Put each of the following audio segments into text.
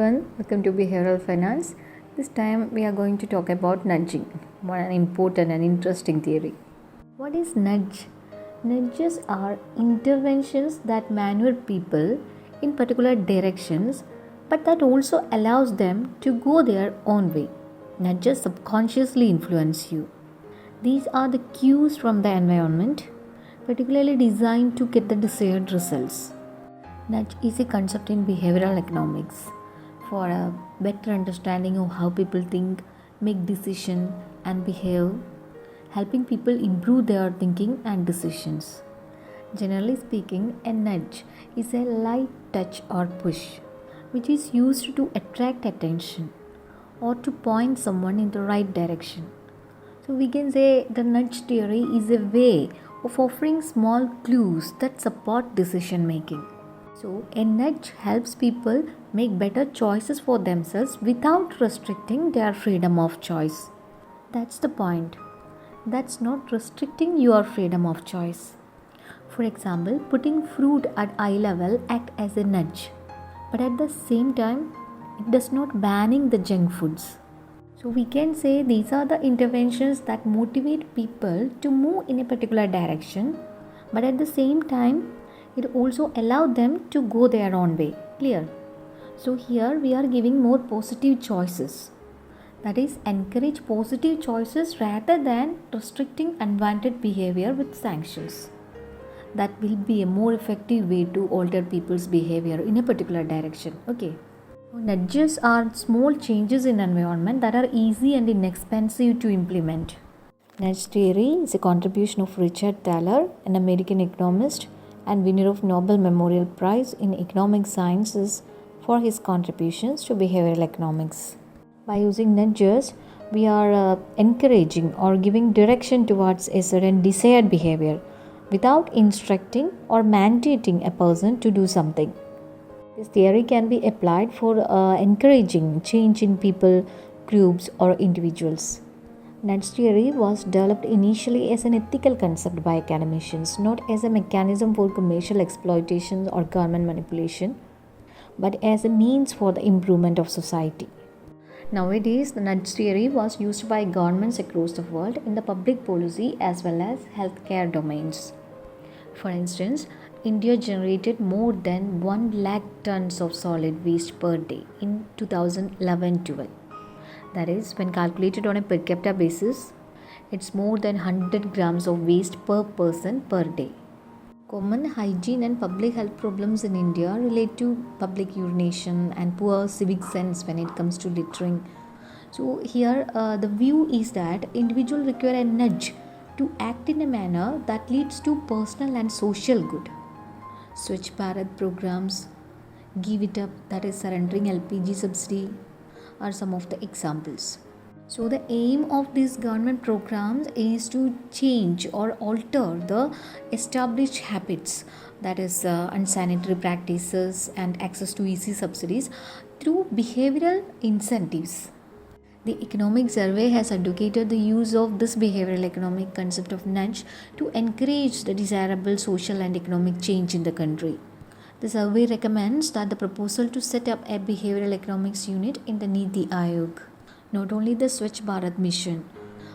everyone, welcome to Behavioral Finance. This time we are going to talk about nudging, one important and interesting theory. What is nudge? Nudges are interventions that maneuver people in particular directions, but that also allows them to go their own way. Nudges subconsciously influence you. These are the cues from the environment, particularly designed to get the desired results. Nudge is a concept in behavioral economics for a better understanding of how people think, make decisions, and behave, helping people improve their thinking and decisions. Generally speaking, a nudge is a light touch or push, which is used to attract attention or to point someone in the right direction. So we can say the nudge theory is a way of offering small clues that support decision making. So, a nudge helps people make better choices for themselves without restricting their freedom of choice. That's the point. That's not restricting your freedom of choice. For example, putting fruit at eye level acts as a nudge, but at the same time, it does not banning the junk foods. So we can say these are the interventions that motivate people to move in a particular direction, but at the same time, it also allowed them to go their own way. Clear? So here we are giving more positive choices. That is, encourage positive choices rather than restricting unwanted behavior with sanctions. That will be a more effective way to alter people's behavior in a particular direction. Okay. Nudges are small changes in environment that are easy and inexpensive to implement. Nudge theory is a contribution of Richard Thaler, an American economist and winner of Nobel Memorial Prize in Economic Sciences for his contributions to behavioral economics. By using nudges, we are encouraging or giving direction towards a certain desired behavior without instructing or mandating a person to do something. This theory can be applied for encouraging change in people, groups, or individuals. Nudge theory was developed initially as an ethical concept by academicians, not as a mechanism for commercial exploitation or government manipulation, but as a means for the improvement of society. Nowadays, the nudge theory was used by governments across the world in the public policy as well as healthcare domains. For instance, India generated more than 1 lakh tons of solid waste per day in 2011-12. That is, when calculated on a per capita basis, it's more than 100 grams of waste per person per day. Common hygiene and public health problems in India relate to public urination and poor civic sense when it comes to littering. So here the view is that individuals require a nudge to act in a manner that leads to personal and social good. Swachh Bharat programs, Give It Up, that is surrendering LPG subsidy, are some of the examples. So the aim of these government programs is to change or alter the established habits, that is unsanitary practices and access to easy subsidies, through behavioral incentives. The Economic Survey has advocated the use of this behavioral economic concept of nudge to encourage the desirable social and economic change in the country. The survey recommends that the proposal to set up a behavioral economics unit in the Niti Aayog. Not only the Swachh Bharat mission,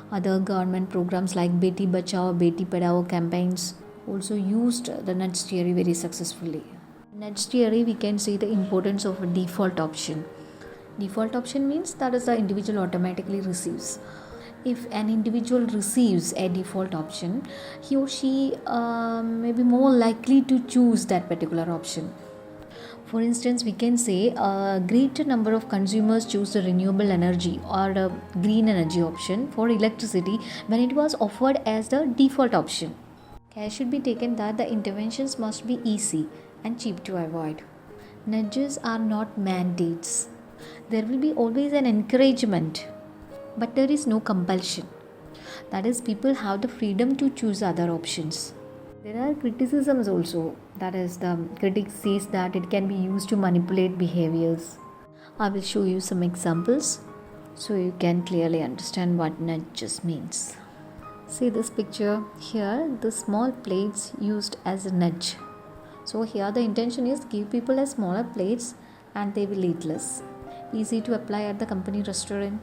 other government programs like Beti Bachao, Beti Padhao campaigns also used the nudge theory very successfully. Nudge theory, we can see the importance of a default option. Default option means that is the individual automatically receives. If an individual receives a default option, he or she may be more likely to choose that particular option. For instance, we can say a greater number of consumers choose the renewable energy or the green energy option for electricity when it was offered as the default option. Care should be taken that the interventions must be easy and cheap to avoid. Nudges are not mandates. There will be always an encouragement, but there is no compulsion. That is, people have the freedom to choose other options. There are criticisms also. That is, the critic says that it can be used to manipulate behaviors. I will show you some examples so you can clearly understand what nudges means. See this picture here, the small plates used as a nudge. So here the intention is give people a smaller plates and they will eat less. easy to apply at the company restaurant.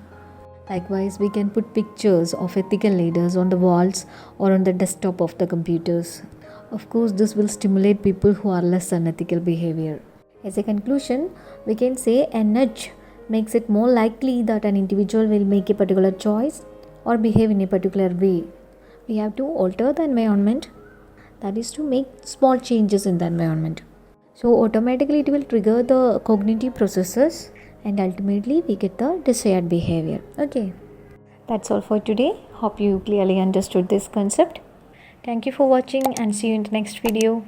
Likewise, we can put pictures of ethical leaders on the walls or on the desktop of the computers. Of course, this will stimulate people who are less unethical behavior. As a conclusion, we can say a nudge makes it more likely that an individual will make a particular choice or behave in a particular way. We have to alter the environment, that is to make small changes in the environment. So automatically it will trigger the cognitive processes and ultimately we get the desired behavior. Okay, that's all for today. Hope you clearly understood this concept. Thank you for watching and see you in the next video.